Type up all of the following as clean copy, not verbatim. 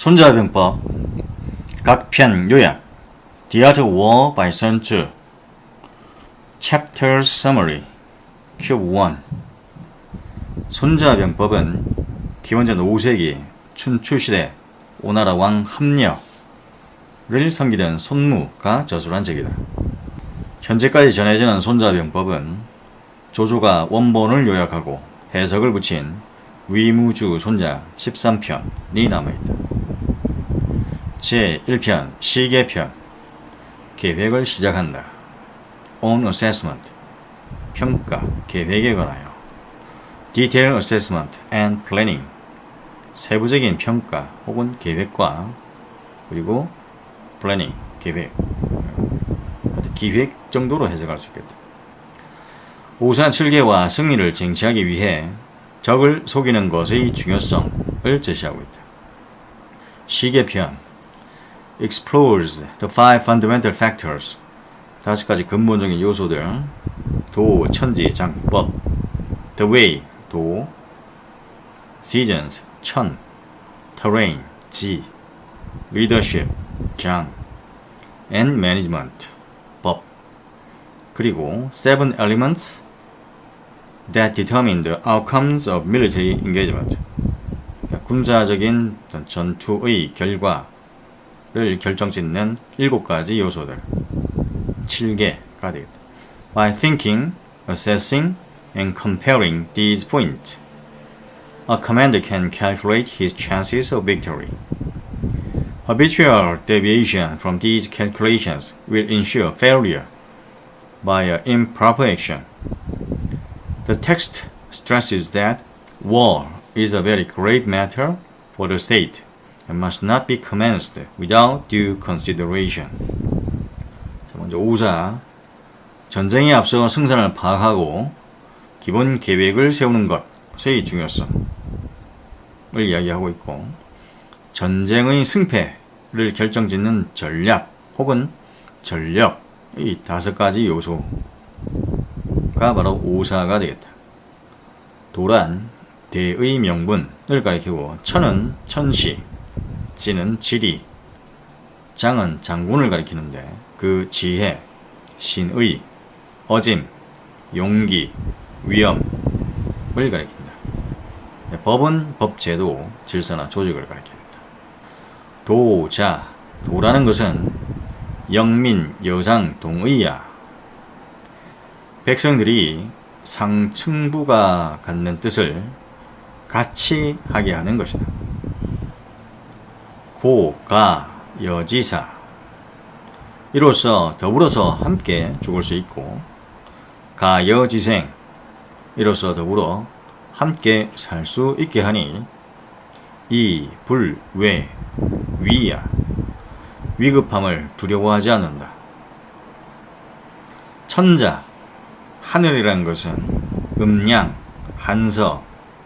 손자병법 각편 요약 The Art of War by Sun Tzu Chapter Summary Cube 1 손자병법은 기원전 5세기 춘추시대 오나라 왕 함려를 섬기던 손무가 저술한 책이다. 현재까지 전해지는 손자병법은 조조가 원본을 요약하고 해석을 붙인 위무주 손자 13편이 남아있다. 제1편 시계편 계획을 시작한다. On Assessment 평가 계획에 관하여 Detailed Assessment and Planning 세부적인 평가 혹은 계획과 그리고 Planning 계획 기획 정도로 해석할 수 있겠다. 우선 철계와 승리를 쟁취하기 위해 적을 속이는 것의 중요성을 제시하고 있다. 시계편 explores the five fundamental factors 5가지 근본적인 요소들 도, 천지, 장, 법 the way, 도 seasons, 천 terrain, 지 leadership, 장 and management, 법 그리고 seven elements that determine the outcomes of military engagement 군사적인 전투의 결과를 결정짓는 7가지 요소들 7개가 되겠다. By thinking, assessing, and comparing these points, a commander can calculate his chances of victory. Habitual deviation from these calculations will ensure failure by improper action. The text stresses that war is a very great matter for the state and must not be commenced without due consideration. 자, 먼저 5사 전쟁에 앞서 승산을 파악하고 기본 계획을 세우는 것의 중요성을 이야기하고 있고 전쟁의 승패를 결정짓는 전략 혹은 전력 이 5가지 요소가 바로 5사가 되겠다. 도란 대의 명분을 가리키고 천은 천시, 지는 지리, 장은 장군을 가리키는데 그 지혜, 신의, 어짐, 용기, 위엄을 가리킨다. 법은 법제도, 질서나 조직을 가리킨다. 도자, 도라는 것은 영민, 여상, 동의야. 백성들이 상층부가 갖는 뜻을 같이 하게 하는 것이다. 고, 가, 여지사 이로써 더불어서 함께 죽을 수 있고 가, 여지생 이로써 더불어 함께 살 수 있게 하니 이, 불, 외, 위야 위급함을 두려워하지 않는다. 천자 하늘이란 것은 음양, 한서,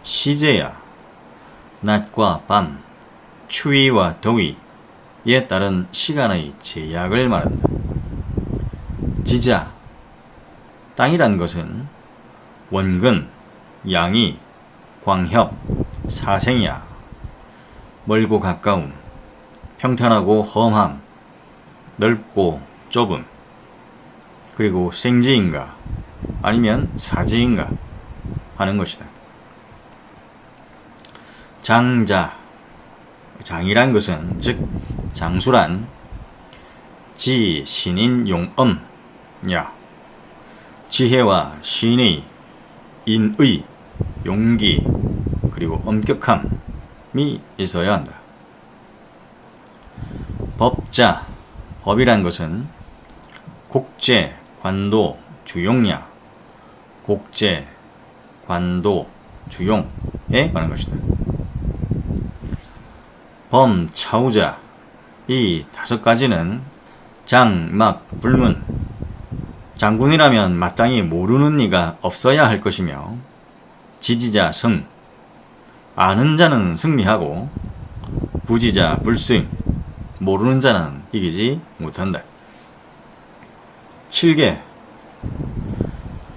시제야 낮과 밤, 추위와 더위에 따른 시간의 제약을 말한다. 지자 땅이란 것은 원근, 양이, 광협, 사생야 멀고 가까움, 평탄하고 험함, 넓고 좁음 그리고 생지인가 아니면 사지인가 하는 것이다. 장자 장이란 것은 즉 장수란 지, 신인, 용엄, 야 지혜와 신의, 인의, 용기 그리고 엄격함이 있어야 한다. 법자 법이란 것은 곡제, 관도, 주용야 곡제, 관도, 주용에 관한 것이다. 범, 차우자 이 5가지는 장, 막, 불문 장군이라면 마땅히 모르는 이가 없어야 할 것이며 지지자, 승 아는 자는 승리하고 부지자, 불승 모르는 자는 이기지 못한다. 7개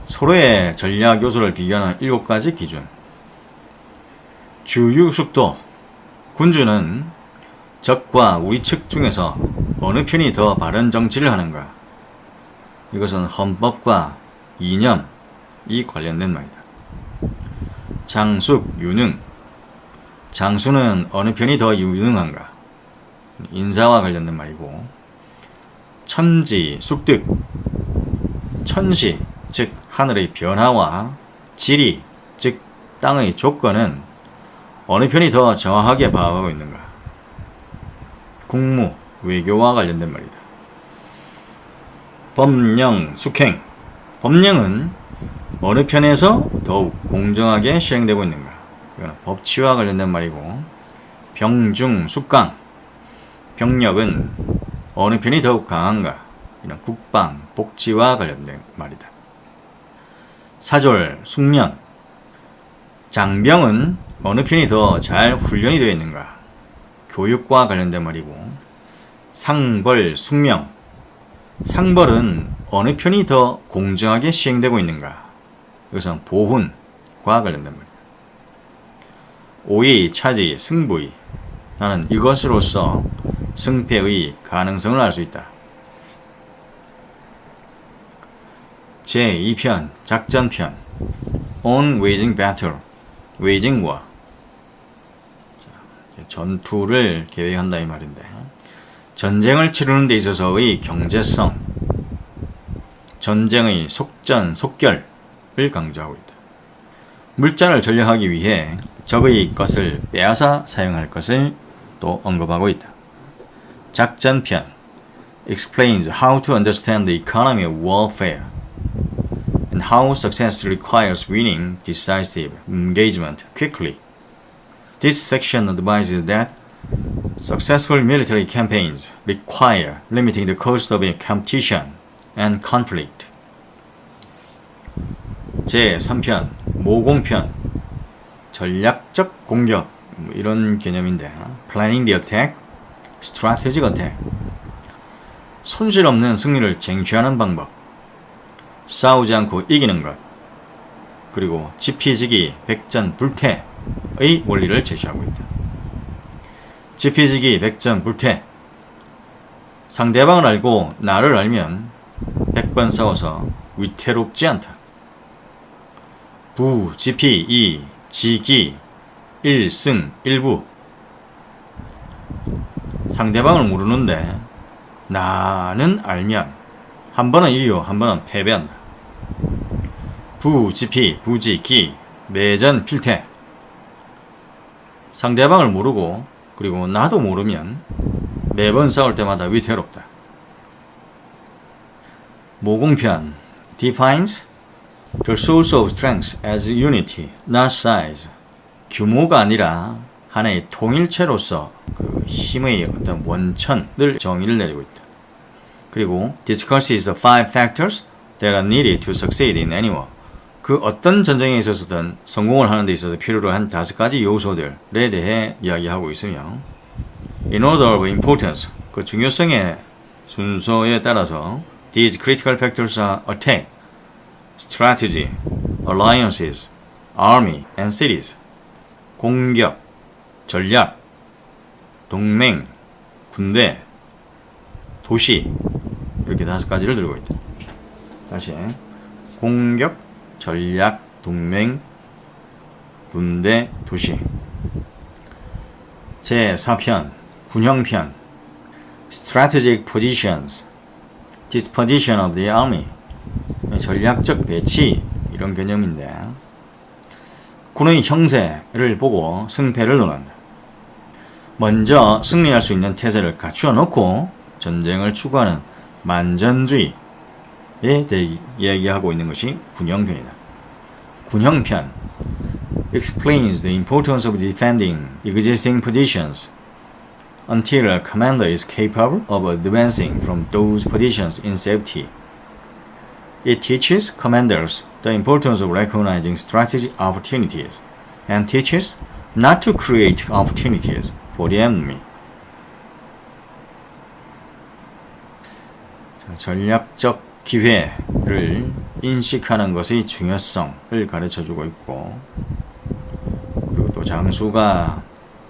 서로의 전략 요소를 비교하는 7가지 기준 주유숙도 군주는 적과 우리 측 중에서 어느 편이 더 바른 정치를 하는가? 이것은 헌법과 이념이 관련된 말이다. 장숙, 유능. 장수는 어느 편이 더 유능한가? 인사와 관련된 말이고, 천지, 숙득. 천시, 즉 하늘의 변화와 지리, 즉 땅의 조건은 어느 편이 더 정확하게 파악하고 있는가? 국무, 외교와 관련된 말이다. 법령, 숙행. 법령은 어느 편에서 더욱 공정하게 시행되고 있는가? 이건 법치와 관련된 말이고, 병중, 숙강. 병력은 어느 편이 더욱 강한가? 이런 국방, 복지와 관련된 말이다. 사졸, 숙련. 장병은 어느 편이 더 잘 훈련이 되어 있는가? 교육과 관련된 말이고, 상벌, 숙명. 상벌은 어느 편이 더 공정하게 시행되고 있는가? 이것은 보훈과 관련된 말이다. 오의, 차지, 승부의. 나는 이것으로서 승패의 가능성을 알 수 있다. 제2편, 작전편. On waging battle. waging war. 전투를 계획한다 이 말인데, 전쟁을 치르는 데 있어서의 경제성, 전쟁의 속전, 속결을 강조하고 있다. 물자를 전략하기 위해 적의 것을 빼앗아 사용할 것을 또 언급하고 있다. 작전편 explains how to understand the economy of warfare and how success requires winning decisive engagement quickly. This section advises that successful military campaigns require limiting the cost of competition and conflict. 제3편, 모공편, 전략적 공격, 이런 개념인데, planning the attack, strategic attack. 손실 없는 승리를 쟁취하는 방법, 싸우지 않고 이기는 것, 그리고 지피지기, 백전불태의 원리를 제시하고 있다. 지피지기, 백전불태. 상대방을 알고 나를 알면 100번 싸워서 위태롭지 않다. 부, 지피, 이, 지기, 일승, 일부. 상대방을 모르는데 나는 알면 한 번은 이기고 한 번은 패배한다. 부, 지피, 부지, 기, 매전, 필태. 상대방을 모르고 그리고 나도 모르면 매번 싸울 때마다 위태롭다. 모공편 defines the source of strength as unity, not size. 규모가 아니라 하나의 통일체로서 그 힘의 어떤 원천을 정의를 내리고 있다. 그리고 discusses the five factors that are needed to succeed in any war. 그 어떤 전쟁에 있어서든 성공을 하는 데 있어서 필요로 한 5가지 요소들에 대해 이야기하고 있으며, in order of importance, 그 중요성의 순서에 따라서 these critical factors are attack, strategy, alliances, army, and cities. 공격, 전략, 동맹, 군대, 도시, 이렇게 5가지를 들고 있다. 다시 공격, 전략, 동맹, 군대, 도시. 제4편, 군형편 strategic positions, disposition of the army. 전략적 배치, 이런 개념인데, 군의 형세를 보고 승패를 논한다. 먼저 승리할 수 있는 태세를 갖추어 놓고 전쟁을 추구하는 만전주의에 대해 이야기하고 있는 것이 군형편이다. 군형편 explains the importance of defending existing positions until a commander is capable of advancing from those positions in safety. It teaches commanders the importance of recognizing strategic opportunities and teaches not to create opportunities for the enemy. 전략적 기회를 인식하는 것의 중요성을 가르쳐주고 있고, 그리고 또 장수가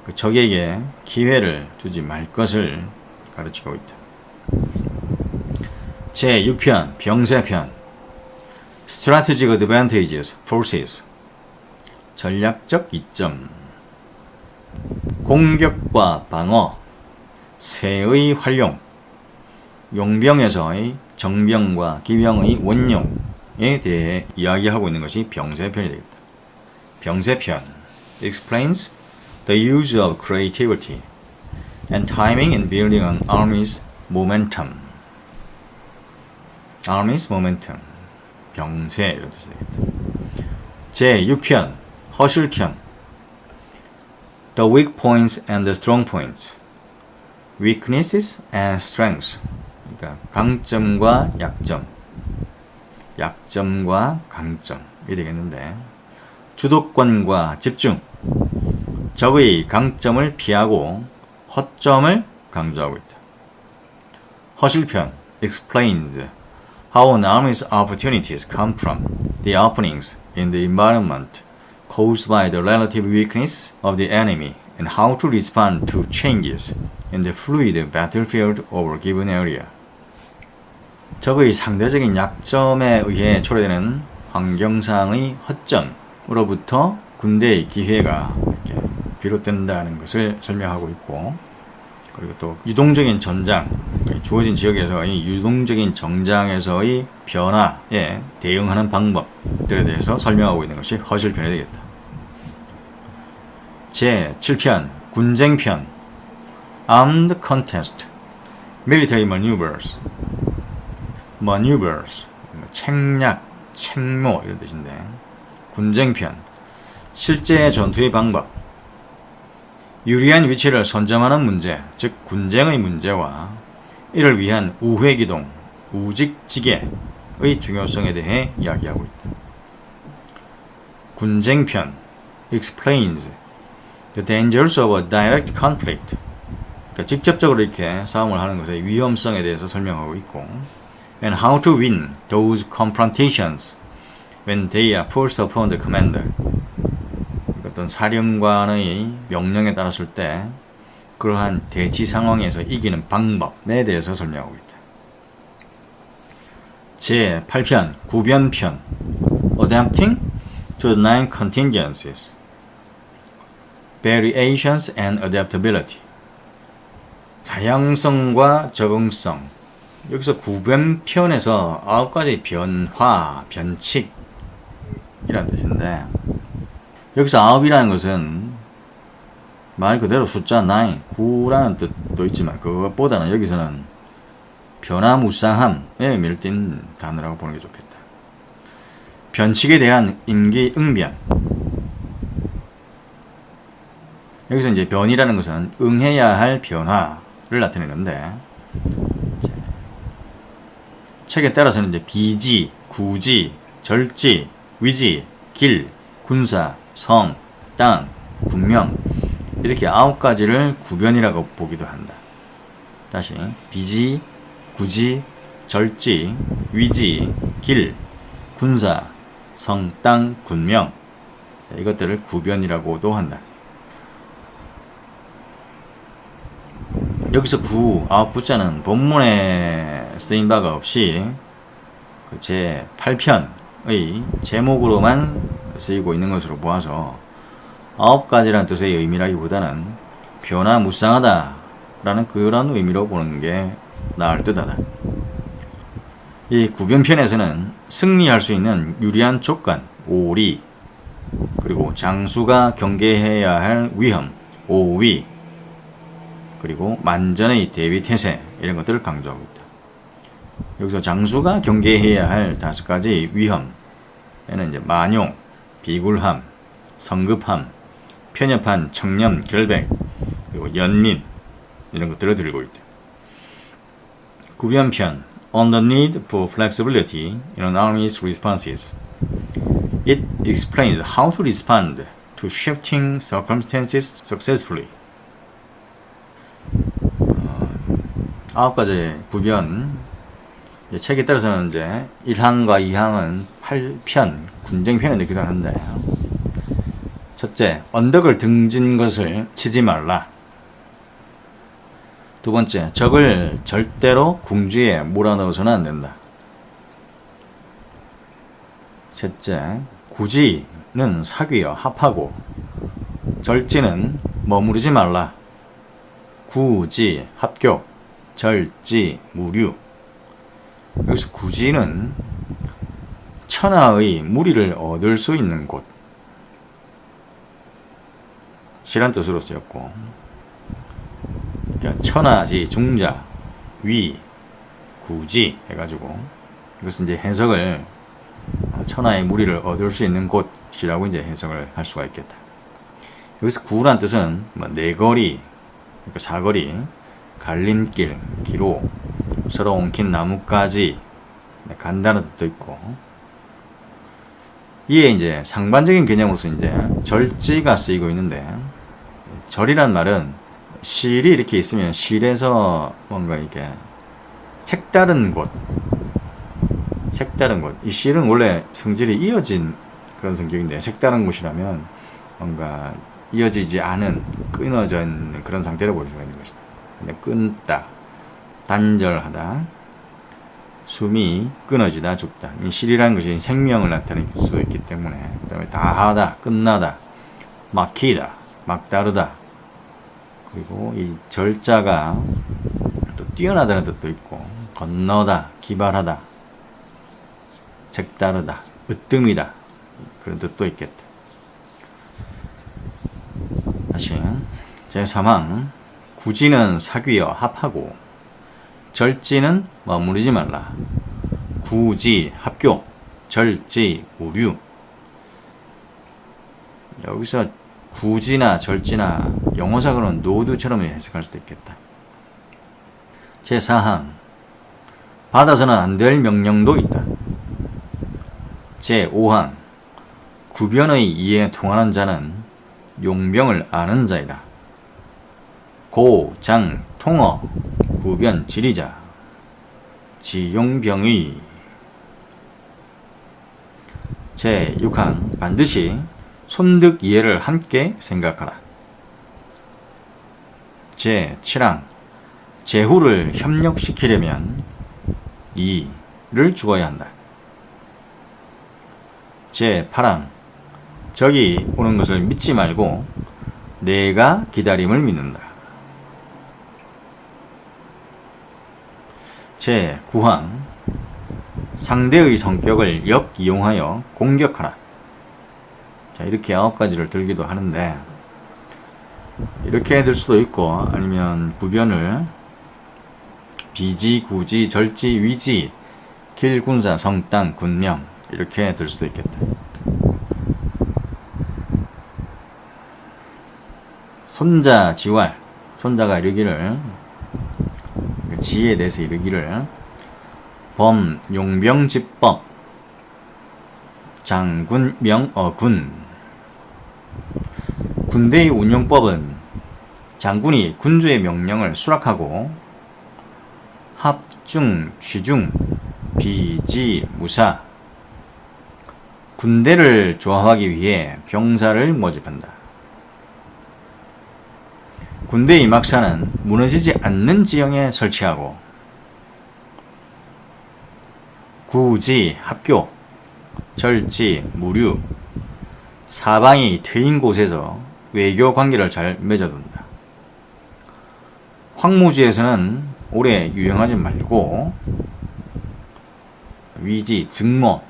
그 적에게 기회를 주지 말 것을 가르치고 있다. 제6편 병세편 Strategic Advantages, Forces 전략적 이점 공격과 방어 세의 활용 용병에서의 정병과 기병의 원용에 대해 이야기하고 있는 것이 병세편이 되겠다. 병세편 explains the use of creativity and timing in building an army's momentum. army's momentum. 병세 이런 뜻이 되겠다. 제6편 허술편 the weak points and the strong points. weaknesses and strengths. 그러니까 강점과 약점, 약점과 강점이 되겠는데 주도권과 집중, 적의 강점을 피하고 허점을 강조하고 있다. 허술편 explains how an army's opportunities come from the openings in the environment caused by the relative weakness of the enemy and how to respond to changes in the fluid battlefield of a given area. 적의 상대적인 약점에 의해 초래되는 환경상의 허점으로부터 군대의 기회가 이렇게 비롯된다는 것을 설명하고 있고, 그리고 또 유동적인 전장, 주어진 지역에서의 유동적인 정장에서의 변화에 대응하는 방법들에 대해서 설명하고 있는 것이 허술편이 되겠다. 제7편 군쟁편 Armed Contest Military Maneuvers 책략, 책모 이런 뜻인데 군쟁편 실제 전투의 방법 유리한 위치를 선점하는 문제, 즉 군쟁의 문제와 이를 위한 우회기동, 우직지계의 중요성에 대해 이야기하고 있다. 군쟁편 explains the dangers of a direct conflict. 그러니까 직접적으로 이렇게 싸움을 하는 것의 위험성에 대해서 설명하고 있고, and how to win those confrontations when they are forced upon the commander. 어떤 사령관의 명령에 따랐을 때 그러한 대치 상황에서 이기는 방법에 대해서 설명하고 있다. 제8편 구변편 Adapting to the nine contingencies Variations and Adaptability. 다양성과 적응성. 여기서 구변편에서 9가지 변화, 변칙 이란 뜻인데, 여기서 9이라는 것은 말 그대로 숫자 9, 9라는 뜻도 있지만 그것보다는 여기서는 변화무쌍함에 의미를 띤 단어라고 보는 게 좋겠다. 변칙에 대한 임기응변. 여기서 이제 변이라는 것은 응해야 할 변화를 나타내는데, 책에 따라서는 이제 비지, 구지, 절지, 위지, 길, 군사, 성, 땅, 군명 이렇게 9가지를 구변이라고 보기도 한다. 다시 비지, 구지, 절지, 위지, 길, 군사, 성, 땅, 군명 이것들을 구변이라고도 한다. 여기서 9자는 본문에 쓰인 바가 없이 제8편의 제목으로만 쓰이고 있는 것으로 보아서 9가지라는 뜻의 의미라기보다는 변화무쌍하다라는 그런 의미로 보는 게 나을 듯하다. 이 구변편에서는 승리할 수 있는 유리한 조건, 오리, 그리고 장수가 경계해야 할 위험, 오위, 그리고 만전의 대비태세 이런 것들을 강조하고 있다. 여기서 장수가 경계해야 할 5가지 위험에는 이제 만용, 비굴함, 성급함, 편협한 청렴, 결백, 그리고 연민 이런 것들을 들고 있다. 구변편 On the need for flexibility in an army's responses. It explains how to respond to shifting circumstances successfully. 9가지 구변, 책에 따라서는 이제 1항과 2항은 8편, 군쟁편에 넣기도 하는데, 첫째, 언덕을 등진 것을 치지 말라. 두 번째, 적을 절대로 궁지에 몰아넣어서는 안 된다. 셋째, 구지는 사귀어 합하고 절지는 머무르지 말라. 구지, 합교, 절지, 무류. 여기서 구지는 천하의 무리를 얻을 수 있는 곳, 시란 뜻으로 쓰였고, 그러니까 천하지, 중자, 위, 구지 해가지고 이것은 이제 해석을 천하의 무리를 얻을 수 있는 곳이라고 이제 해석을 할 수가 있겠다. 여기서 구란 뜻은 뭐 내거리, 그러니까 사거리, 갈림길, 기로, 서로 엉킨 나뭇가지, 간다는 뜻도 있고, 이에 이제 상반적인 개념으로서 이제 절지가 쓰이고 있는데, 절이란 말은 실이 이렇게 있으면 실에서 뭔가 이게 색다른 곳, 이 실은 원래 성질이 이어진 그런 성격인데, 색다른 곳이라면 뭔가 이어지지 않은, 끊어져 있는 그런 상태를 볼 수가 있는 것이다. 근데 끊다, 단절하다, 숨이 끊어지다, 죽다. 이 실이라는 것이 생명을 나타낼 수 있기 때문에, 그 다음에 다하다, 끝나다, 막히다, 막다르다. 그리고 이 절자가 또 뛰어나다는 뜻도 있고, 건너다, 기발하다, 색다르다, 으뜸이다, 그런 뜻도 있겠다. 다시 제3항, 구지는 사귀어 합하고 절지는 머무르지 말라. 구지, 합교, 절지, 우류. 여기서 구지나 절지나 영어사고는 노두처럼 해석할 수도 있겠다. 제4항, 받아서는 안 될 명령도 있다. 제5항, 구변의 이에 통하는 자는 용병을 아는 자이다. 고, 장, 통어, 구변, 지리자, 지용병의. 제6항, 반드시 손득 이해를 함께 생각하라. 제7항, 제후를 협력시키려면 이를 죽어야 한다. 제8항, 적이 오는 것을 믿지 말고 내가 기다림을 믿는다. 제9항, 상대의 성격을 역이용하여 공격하라. 자, 이렇게 9가지를 들기도 하는데, 이렇게 들 수도 있고, 아니면 구변을 비지, 구지, 절지, 위지, 길, 군사, 성땅, 군명, 이렇게 들 수도 있겠다. 손자, 지왈, 손자가 이르기를, 지에 대해서 이르기를, 범, 용병집법, 장군, 명, 군. 군대의 운용법은 장군이 군주의 명령을 수락하고 합중, 취중, 비지, 무사, 군대를 조합하기 위해 병사를 모집한다. 군대의 막사는 무너지지 않는 지형에 설치하고, 구지, 합교, 절지, 무류, 사방이 트인 곳에서 외교 관계를 잘 맺어둔다. 황무지에서는 오래 유영하지 말고, 위지, 증모,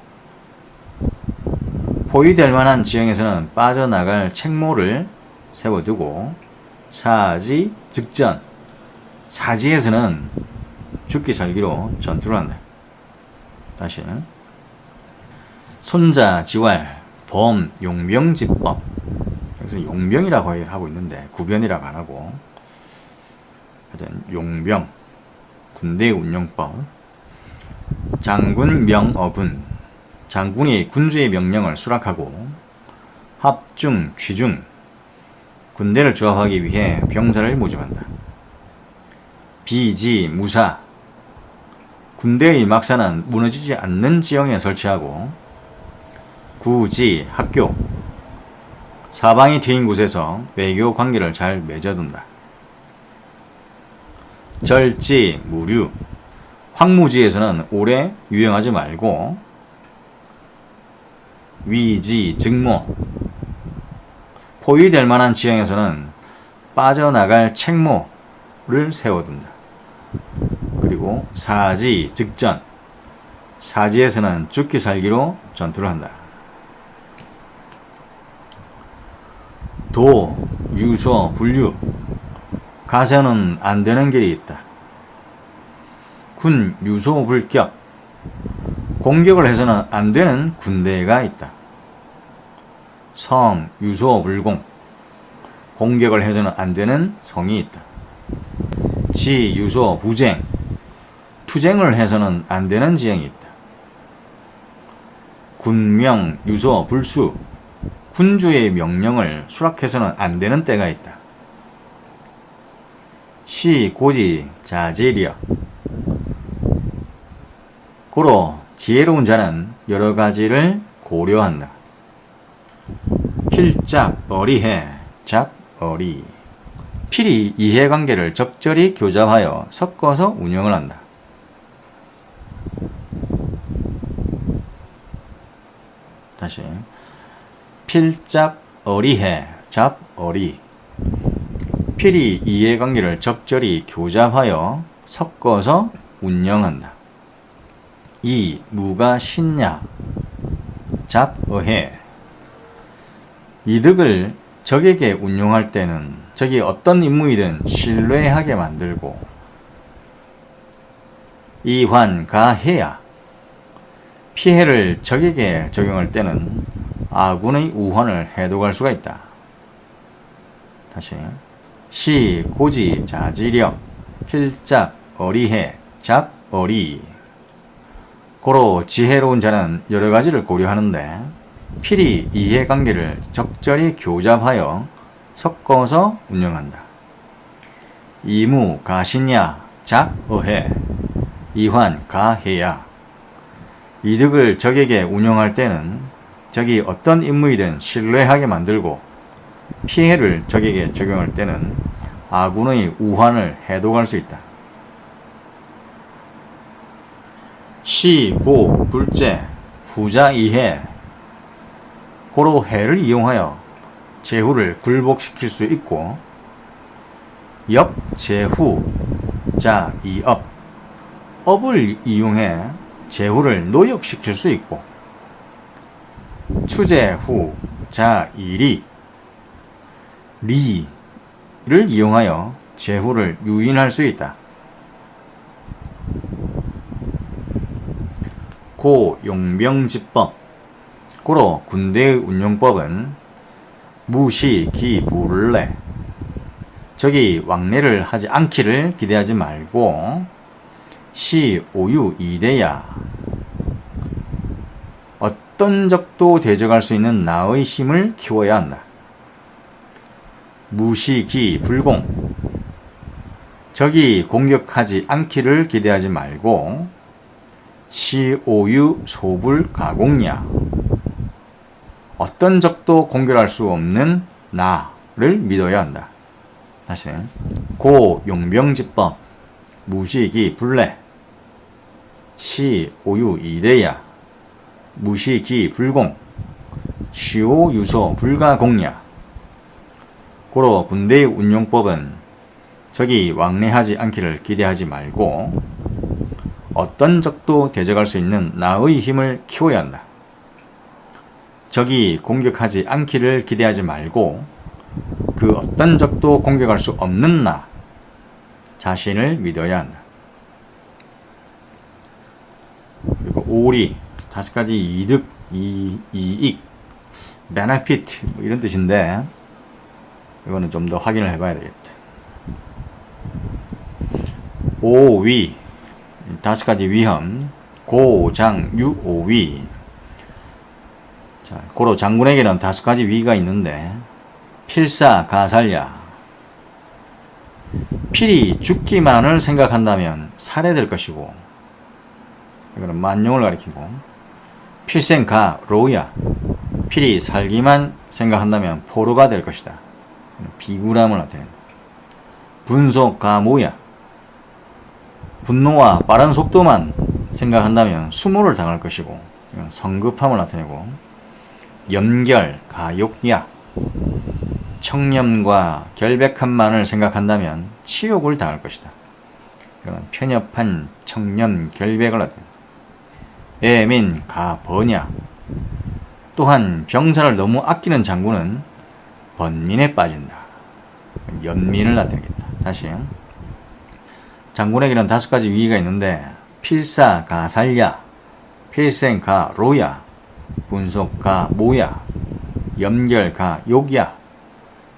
포위될 만한 지형에서는 빠져나갈 책모를 세워두고, 사지, 즉전, 사지에서는 죽기 살기로 전투를 한다. 다시 손자, 지왈, 범, 용병집법. 여기서 용병이라고 하고 있는데 구변이라고 안 하고, 하여튼 용병, 군대의 운용법. 장군, 명, 군. 장군이 군주의 명령을 수락하고, 합중, 취중, 군대를 조합하기 위해 병사를 모집한다. 비지, 무사, 군대의 막사는 무너지지 않는 지형에 설치하고, 구지, 합교, 사방이 트인 곳에서 외교 관계를 잘 맺어둔다. 절지, 무류. 황무지에서는 오래 유영하지 말고 위지, 증모. 포위될 만한 지형에서는 빠져나갈 책모를 세워둔다. 그리고 사지, 즉전. 사지에서는 죽기 살기로 전투를 한다. 도, 유소, 분류. 가서는 안 되는 길이 있다. 군, 유소, 불격. 공격을 해서는 안 되는 군대가 있다. 성, 유소, 불공. 공격을 해서는 안 되는 성이 있다. 지, 유소, 부쟁. 투쟁을 해서는 안 되는 지형이 있다. 군명, 유소, 불수. 군주의 명령을 수락해서는 안 되는 때가 있다. 시, 고지, 자제력. 고로 지혜로운 자는 여러 가지를 고려한다. 필작, 어리해, 잡, 어리. 필히 이해관계를 적절히 교잡하여 섞어서 운영을 한다. 다시. 필잡, 어리해, 잡, 어리. 필히 이해관계를 적절히 교잡하여 섞어서 운영한다. 이, 무가 신냐, 잡, 어해. 이득을 적에게 운용할 때는 적이 어떤 임무이든 신뢰하게 만들고, 이환, 가해야. 피해를 적에게 적용할 때는 아군의 우환을 해독할 수가 있다. 다시. 시, 고지, 자지력, 필작, 어리해, 잡, 어리. 고로 지혜로운 자는 여러 가지를 고려하는데 필히 이해관계를 적절히 교잡하여 섞어서 운영한다. 이무, 가신야, 잡, 어해. 이환, 가해야. 이득을 적에게 운용할 때는 적이 어떤 임무이든 신뢰하게 만들고, 피해를 적에게 적용할 때는 아군의 우환을 해독할 수 있다. 시, 고, 불제, 후자, 이해. 고로 해를 이용하여 제후를 굴복시킬 수 있고, 역, 제후, 자, 이업. 업을 이용해 제후를 노역시킬 수 있고, 추제후, 자, 이리. 리를 이용하여 제후를 유인할 수 있다. 고, 용병집법. 고로 군대의 운용법은 무시, 기, 불래. 적이 왕래를 하지 않기를 기대하지 말고, 시, 오유, 이대야. 어떤 적도 대적할 수 있는 나의 힘을 키워야 한다. 무시, 기, 불공. 적이 공격하지 않기를 기대하지 말고, 시, 오유, 소불, 가공야. 어떤 적도 공격할 수 없는 나를 믿어야 한다. 다시. 고, 용병집법. 무시, 기, 불래. 시, 오유, 이대야. 무시, 기, 불공. 시오, 유소, 불가공야. 고로 군대의 운용법은 적이 왕래하지 않기를 기대하지 말고, 어떤 적도 대적할 수 있는 나의 힘을 키워야 한다. 적이 공격하지 않기를 기대하지 말고, 그 어떤 적도 공격할 수 없는 나 자신을 믿어야 한다. 그리고 오리, 5가지 이득, 이익, benefit 뭐 이런 뜻인데, 이거는 좀 더 확인을 해봐야 되겠다. 오위, 5가지 위험, 고장, 유오위. 자, 고로 장군에게는 5가지 위가 있는데, 필사, 가살야. 필히 죽기만을 생각한다면 살해될 것이고, 이거는 만용을 가리키고, 필생가, 로야. 필히 살기만 생각한다면 포로가 될 것이다. 비굴함을 나타낸다. 분속가모야. 분노와 빠른 속도만 생각한다면 수모를 당할 것이고, 이건 성급함을 나타내고, 연결가욕야. 청렴과 결백함만을 생각한다면 치욕을 당할 것이다. 이건 편협한 청렴 결백을 나타낸다. 애민가번야. 또한 병사를 너무 아끼는 장군은 번민에 빠진다. 연민을 나타내겠다. 다시. 장군에게는 5가지 위기가 있는데, 필사가살야, 필생가로야, 분속가모야, 염결가욕야,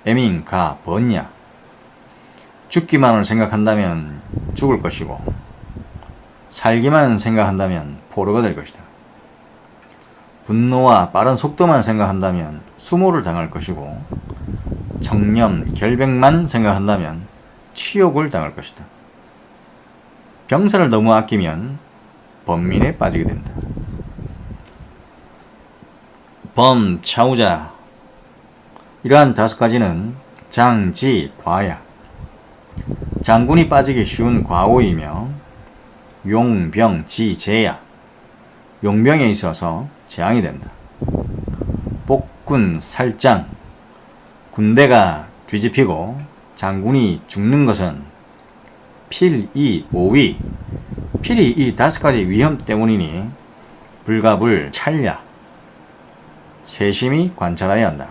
애민가번야. 죽기만을 생각한다면 죽을 것이고, 살기만 생각한다면 포로가 될 것이다. 분노와 빠른 속도만 생각한다면 수모를 당할 것이고, 청렴, 결백만 생각한다면 치욕을 당할 것이다. 병사를 너무 아끼면 번민에 빠지게 된다. 범차우자. 이러한 5가지는 장지과야. 장군이 빠지기 쉬운 과오이며, 용병지제야. 용병에 있어서 재앙이 된다. 복군 살장. 군대가 뒤집히고 장군이 죽는 것은 필이오위. 필이 이 5가지 위험 때문이니 불가불 찰야. 세심히 관찰해야 한다.